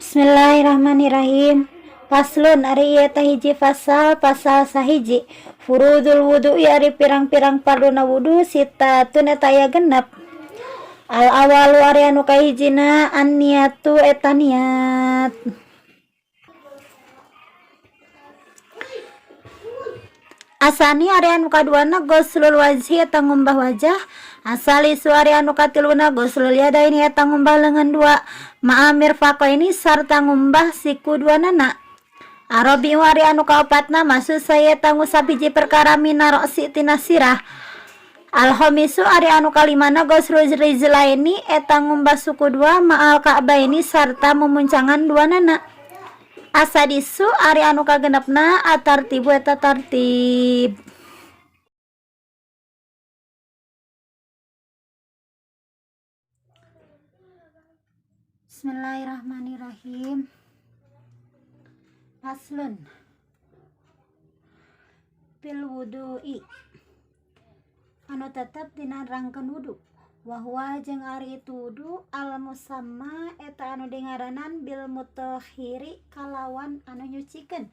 Bismillahirrahmanirrahim. Faslun ari ieu teh hiji pasal sahiji. Furudul wudu'i ari pirang-pirang farduna wudu sitatun eta aya genep. Al awalu ari anu kahijina an-niyatu eta niat. Asani ari anu kaduana ghuslul wajhi eta ngumbah wajah. Asalisu ari anu katiluna ghuslul yadaini eta ngumbah leungeun dua. Ma'amir faqaini sarta ngumbah siku duanana. Arabi ari anu kaopatna maksud saya eta ngusap hiji perkara mina ro'si tina sirah. Al-khamisu ari anu kalimana ghuslul rizlaini eta ngumbah suku dua ma'al ka'baini sarta memuncangan duanana. Asadisu ari anu kagenepna atartibu eta tartib. Bismillahirrahmanirrahim. Faslun fil wudu'i anu tetep dina rangkeun wudu. Wahwa jeung ari itu wudu al musamma eta anu dingaranan bil mutahhiri kalawan anu nyucikeun.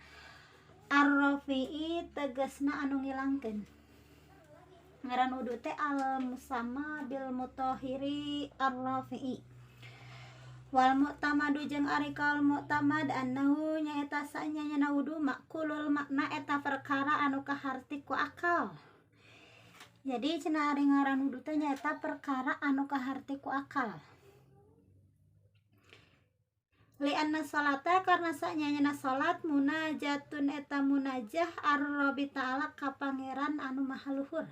Ar-rafi'i tegasna anu ngilangkeun. Ngaran wudu teh al musamma bil mutahhiri ar-rafi'i. Wal mu'tamadu jeung ari kaul mu'tamad annahu nyaeta sanyana wudu makulul makna eta perkara anu kaharti ku akal. Jadi cenah ari ngaran wudu teh nyaeta perkara anu kaharti ku akal. Li anna salata karna sanyana salat munajatun eta munajah ar-rabbi ta'ala ka pangeran anu maha luhur.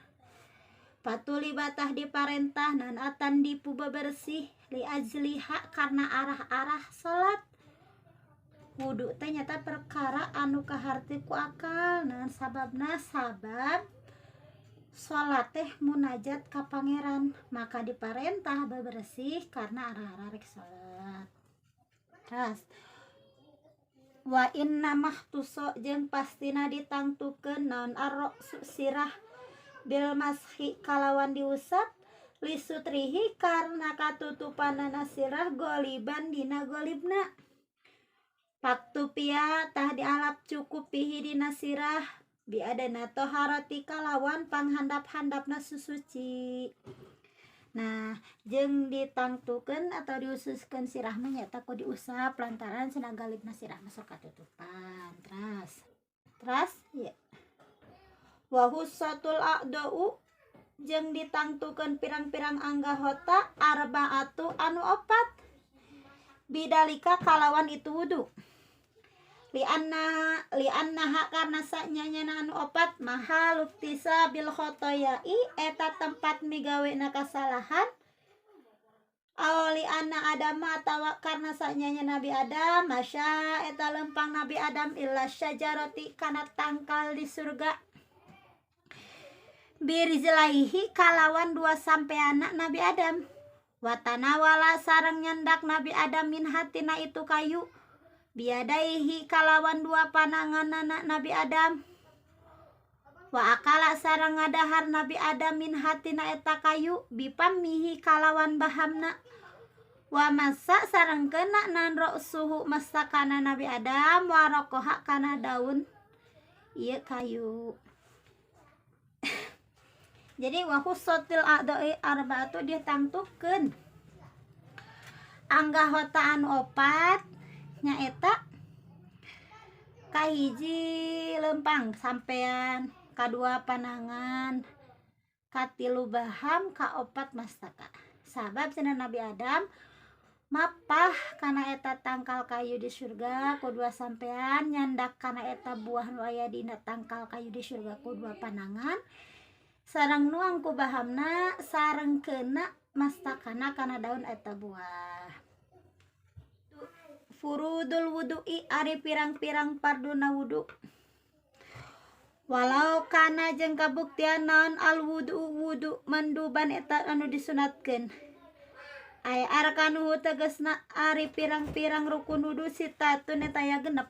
Patuli batah diparentah nan atan dipu bebersih li ajliha karna arah-arah salat. Wudu teh nyata perkara anu kaharti ku akal nan sababna sabab salat teh munajat ka pangeran maka diparentah bebersih karna arah-arah rek salat. Terus wa inna mahtuso jeung pastina ditangtukeun naon ar-ra'su sirah bil mashi kalawan diusap lisutrihi karna katutupanana sirah goliban dina golibna. Paktupia tah dialap cukup pihi dina sirah biadana toharati kalawan panghandap-handapna susuci. Nah jeung ditangtukeun atau diususkeun sirah mah nyata ku diusap lantaran cenah galibna sirah masuk katutupan. Terus ya wa hussatul a'da'u jeung ditangtukeun pirang-pirang anggahota arba'atu anu opat bidalika kalawan itu wudu. Li annaha karna sanyana anu opat maha luktisa bil khotoyai eta tempat migawena kasalahan. Awali anna adama atawa karna sanyanya Nabi Adam masya eta lempang Nabi Adam illa syajarati kana tangkal di surga. Birizlaihi kalawan dua sampeana Nabi Adam. Watanawala sareng nyendak Nabi Adam min hatina itu kayu. Biadaihi kalawan dua pananganna Nabi Adam. Wa akala sareng ngadahar Nabi Adam min hatina eta kayu bipamihi kalawan bahamna. Wa masa sareng kena nan ra'suhu masakana Nabi Adam wa raqaha kana daun ieu kayu. Jadi wa hussatil a'da'i arba'atu ditangtukeun anggahota anu opat nyaeta kahiji lempang sampean, kadua panangan, katilu baham, kaopat mastaka. Sabab cenah Nabi Adam mapah kana eta tangkal kayu di surga kedua sampean nyandak kana eta buah nu aya dina tangkal kayu di surga kedua panangan sareng nuang ku bahamna sareng kena mastakana kana daun eta buah. Furudul wudu'i ari pirang-pirang farduna wudu. Walau kana jeung kabuktian naon al wudu manduban eta anu disunatkeun. Ay arkanuhu tegasna ari pirang-pirang rukun wudu sitatun eta aya genep.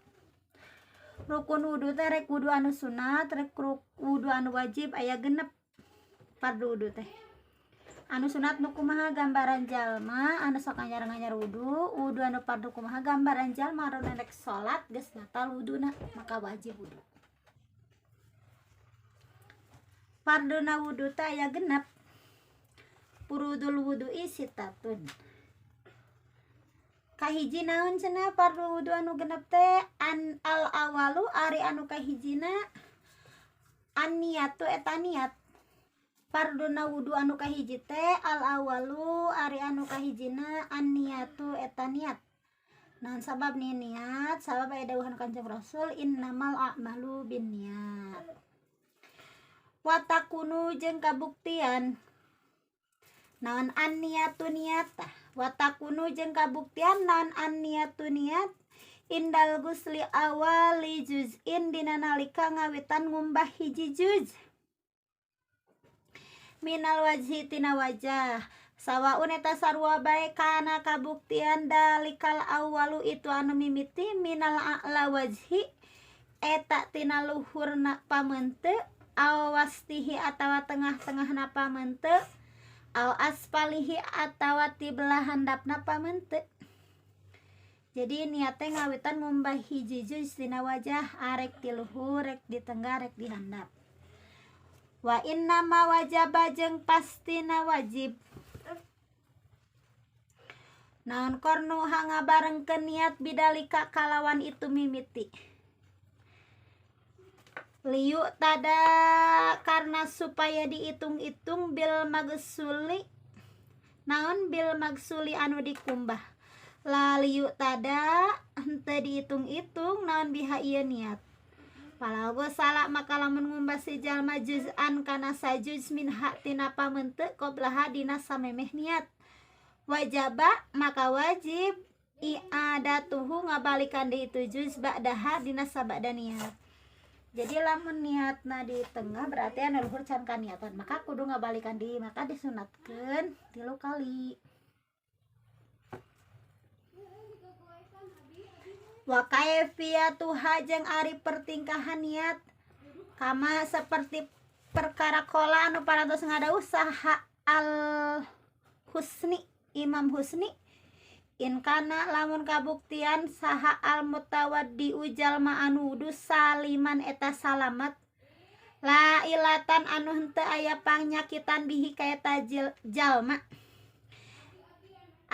Rukun wudu teh rek wudu anu sunat, rek wudu anu wajib aya genep. Fardu wudu teh. anu sunat nu kumaha gambaran jalma anu sok nganyar-nganyar wudu anu fardu kumaha gambaran jalma anu rek salat geus batal wuduna maka wajib wudu. Farduna wudu teh aya genep. Furudul wudu'i sitatun. Kahiji naon cenah fardu wudu anu genep teh al awalu ari anu kahijina an niyatu eta niat. Farduna wudu anu kahiji teh al awalu ari anu kahijina an niyatu eta niat. Naon sabab nih niat? Sabab aya dawuhan Kanjeng Rasul innamal a'malu binniyat. Watakunu jeung kabuktian. Naon an niyatu niat tah? Watakunu jeung kabuktian naon an niyatu niat indal gusli awali juz'in dina nalika ngawitan ngumbah hiji juz. Minal wajhi tina wajah sawaun eta sarua bae kana kabuktian dalikal awalu itu anu mimiti minal a'la wajhi eta tina luhurna pamenteuk aw wastihi atawa tengah-tengahna pamenteuk aw aspalihi atawa ti belah handapna pamenteuk. Jadi niatnya ngawitan ngumbah hiji juz tina wajah arek di luhur rek di tenggah rek di handap. Wa inna ma wajaba jeung pastina wajib. Naon kornu ngabarengkeun niat bidalika kalawan itu mimiti. Liu tada karena supaya dihitung-hitung bil magsuli. Naon bil magsuli anu dikumbah. La liu tada henteu dihitung-hitung naon biha ieu niat. Palago salak maka lamun ngumbah si jalma juz'an kana sajuz min hak tina pamenteuk qoblaha dina samemeh niat. Wajaba maka wajib i'adatuhu ngabalikan deui itu juz ba'daha dina sabada niat. Jadi lamun niatna di tengah berarti anu luhur can kaniatan maka kudu ngabalikan deui maka disunatkeun 3 kali. Wa kaifiyatuha jeung ari pertingkahan niat kama seperti perkara kola anu parantos ngadawuh saha al husni Imam Husni in kana lamun kabuktian saha al mutawaddi jalma anu wudu saliman eta salamat la ilatan anu henteu aya panyakitan bihi ka eta jalma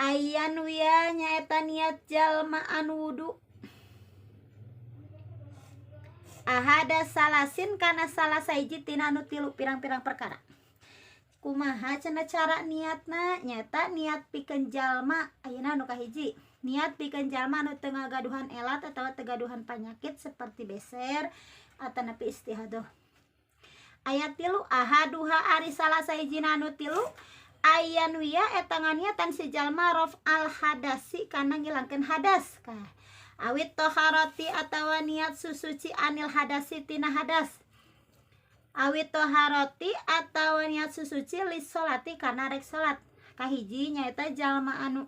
ayan wiya nyaeta niat jalma anu wudu ahada salasin kana salah saiji tina anu 3 pirang-pirang perkara. Kumaha cenah cara niatna? Nyata niat pikeun jalma ayeuna anu kahiji. Niat pikeun jalma anu teu ngagaduhan elat atawa teu gaduhan panyakit seperti beser atawa nepi istihadah. Ayat 3 ahaduha ari salah saijina anu 3 ayan wiya eta nganiatan si jalma raf al hadasi kana ngilangkeun hadas kah. Awit toharati atawa niat susuci anil hadasi tina hadas. Awit toharati atawa niat susuci lis solati karena rek salat. Kahiji nyaeta jalma anu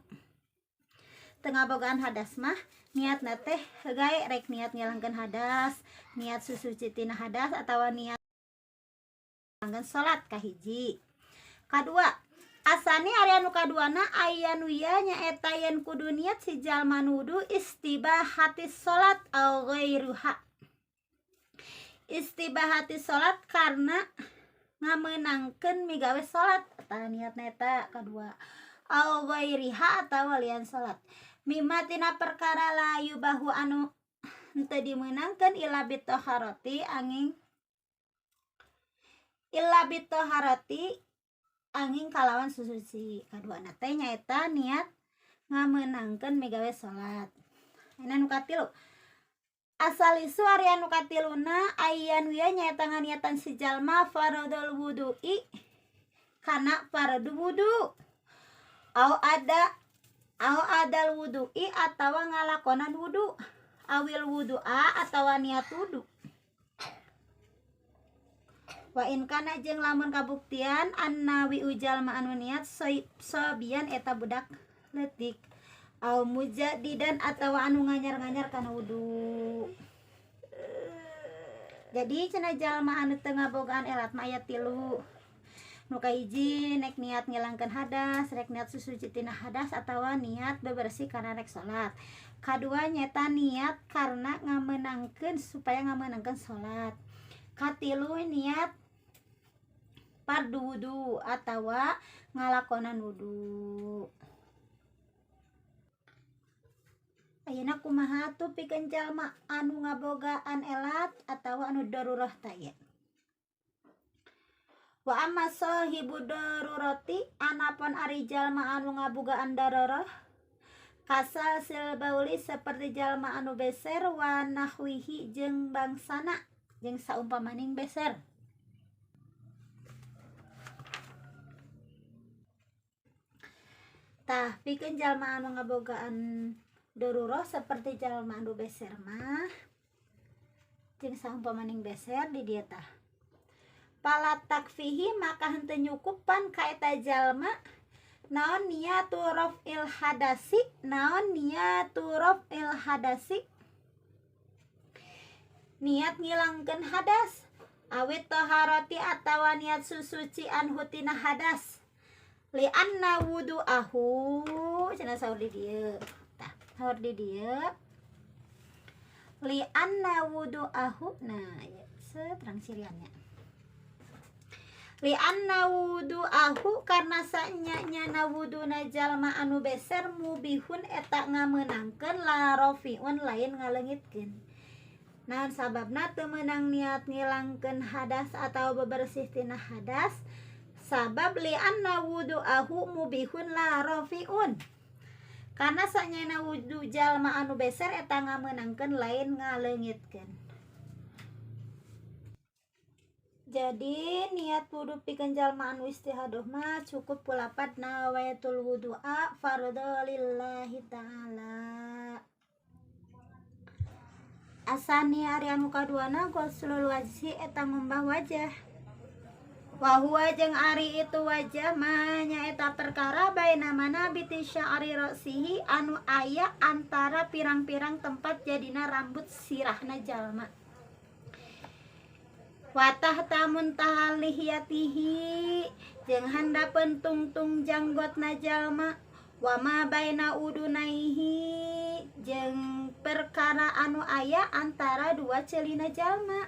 teu ngabogaan hadas mah niatna teh gae rek niat ngilangkeun hadas, niat susuci tina hadas atawa niat ngilangkeun salat kahiji. Kadua asani ari anu kaduana ayan wiya nyaeta yen kudu niat si jalma nudu istibahatis salat au ghairuha. Istibahatis salat karena ngamenangkeun migawe salat eta niatna eta kadua. Au ghairiha atawa lian salat. Mimma tina perkara layu bahu anu henteu dimeunangkeun illa bitoharati angin illa bitoharati angin kalawan susuci. Kadua teh nyaeta niat ngamenangkeun migawe salat. Anu katilu asal isu ari anu katiluna ayan wiya nyaeta nganiatan si jalma faradul wudu'i kana faradu wudu au adal wudu'i atawa ngalakonan wudu awil wudu'a atawa niat wudu. Wa in kana jeung lamun kabuktian annawi jalma anu niat sobian eta budak leutik au mujaddidan atawa anu nganyar-nganyar kana wudu. Jadi cenah jalma anu teu ngabogaan elat mah aya 3. Nu kahiji nek niat ngilangkeun hadas, rek niat susuci tina hadas atawa niat bebersih karena rek salat. Kadua nyata niat karena ngamenangkeun supaya ngamenangkeun salat. Katilu niat fardu wudu atawa ngalakonan wudu. Ayeuna kumaha tuh pikeun jalma anu ngabogaan elat atawa anu darurah taya. Wa amma sahibu darurati anapun ari jalma anu ngabogaan darurah kasal silbauli seperti jalma anu beser wa nahwihi jeung bangsana jeung saumpamaning beser. Tah pikeun jalma anu ngabogaan darurah seperti jalma anu beser mah jeung saumpamaning beser di dieu tah. Pala takfihi maka henteu nyukupan ka eta jalma naon niyatu raf'il hadasi, naon niyatu raf'il hadasi, niat ngilangkeun hadas awit taharati atawa niat susuci anhu tina hadas li anna wudu'ahu cenah saur di dieu tah saur di dieu li anna wudu'ahu nah ya seterang siriannya li anna wudu'ahu karena sanyana wuduna jalma anu beser mubihun eta ngamenangkeun la rafiun lain ngaleungitkeun. Naon sababna teu meunang niat ngilangkeun hadas atau bebersih tina hadas sabab li anna wudu'ahu mubihun la rafiun. Karena sanyana wudu jalma anu beser eta ngamenangkeun lain ngaleungitkeun. Jadi niat wudu pikeun jalma anu istihadah mah cukup kulapat nawaitul wudu'a fardhu lillahi ta'ala. Asani ari anu kaduana ghuslul wajhi eta ngombah wajah. Wa huwa jeung ari itu wajah mah nyaeta perkara baina mana biti sya'ri ra'sihi anu aya antara pirang-pirang tempat jadina rambut sirahna jalma. Watah tamun tahalihiyatihi jeung handapeun tungtung janggotna jalma wa ma baina udunaihi jeung perkara anu aya antara dua ceulina jalma.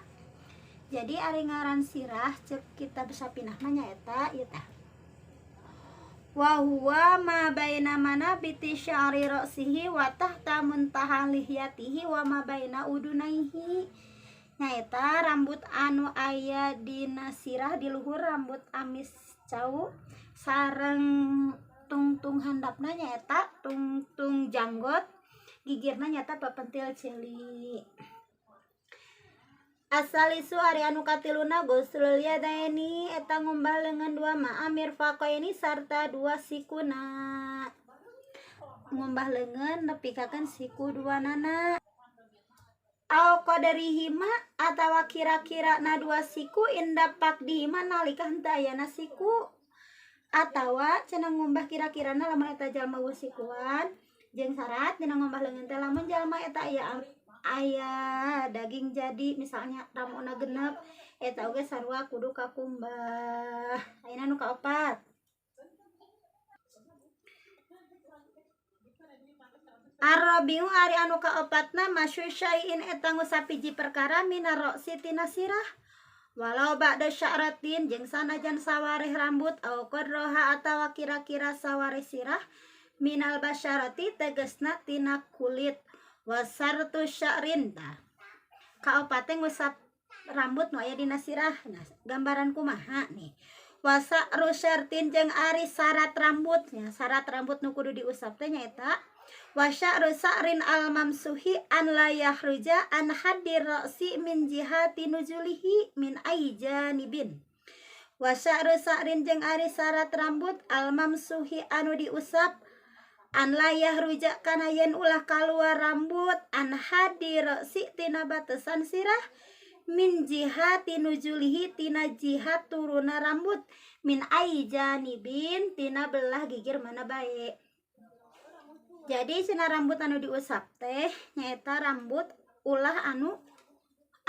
Jadi ari ngaran sirah ceuk kitab sapinah mah nyaeta ieu tah wa huwa ma baina manabiti sya'ri ra'sihi wa tahta muntaha lihiyatihi wa ma baina udunaihi nyaeta rambut anu aya dina sirah di luhur rambut amis cau sareng tungtung handapna nyaeta tungtung janggot gigirna nyaeta papentil ceuli. Asalisu ari anu katiluna ghuslul yadaini eta ngumbah leungeun dua ma'a mirfaqaini sarta dua sikuna. Ngumbah leungeun nepikakeun siku duanana. Au qadarihima atawa kira-kira na dua siku indapak dihima nalika henteu ayana siku atawa cenah ngumbah kira-kirana lamun eta jalma sikuan jeung syarat dina ngumbah leungeun teh lamun jalma eta aya daging jadi misalnya ramuna genep eta oge sarua kudu kakumbah. Ayeuna nu kaopat Arabiu ari anu kaopatna masyu syai'in eta ngusapiji perkara minar ro'si tina sirah walau ba'da sya'ratin jeung sanajan sawareh rambut au qadroha atawa kira-kira sawareh sirah minal basyarati tegesna tina kulit wasartu sya'rin tah kaopate ngusap rambut nu aya dina sirah. Nah gambaran kumaha nih wasa'ru syartin jeung ari syarat rambutnya syarat rambut nu kudu diusap teh nyaeta wasya'ru sa'rin al mamsuhi an la yahruja an haddir ra'si min jihati nuzulihi min ayjanibin. Wasya'ru sa'rin jeung ari syarat rambut al mamsuhi anu diusap an la yahruja kana yen ulah kaluar rambut an haddir ra'si tina batesan sirah min jihati nuzulihi tina jihat turuna rambut min ayjanibin tina belah gigir mana bae. Jadi cenah rambut anu diusap teh nyaeta rambut ulah anu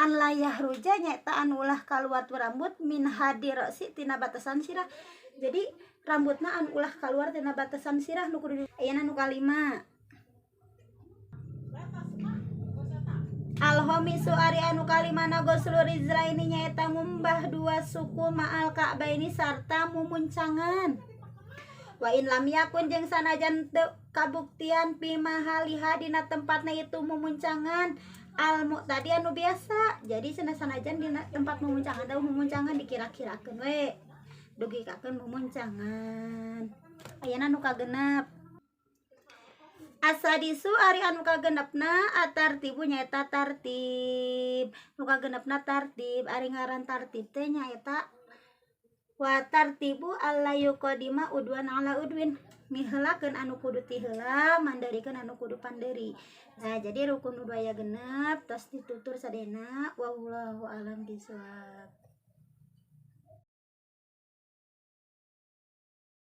an layah ruja nyata anu ulah kaluar tu rambut min hadirosi tina batasan sirah. Jadi rambutna anu ulah kaluar tina batasan sirah nu kudu ayeuna nu kalima. Alhomisu ari anu kalimana goslu rizlaini nyaeta ngumbah dua suku ma'al ka'baini sarta mumuncangan. Wa in lam yakun jeung sanajan teu kabuktian pi mahaliha dina tempatna itu mumuncangan al muqtadi anu biasa. Jadi sanajan dina tempat mumuncangan teh mumuncangan dikira-kirakeun we dugikakeun mumuncangan. Ayeuna nu kagenep. Asadisu ari anu kagenepna atartibu nyaeta tartib. Nu kagenepna tartib, ari ngaran tartib teh nyaeta wa tartibu alla yuqadima udwan ala udwin. Miheulakeun anu kudu ti heula, mandarikeun anu kudu panderi. Nah, jadi rukun nu aya genep tos ditutur sadena wallahu alam bisawab.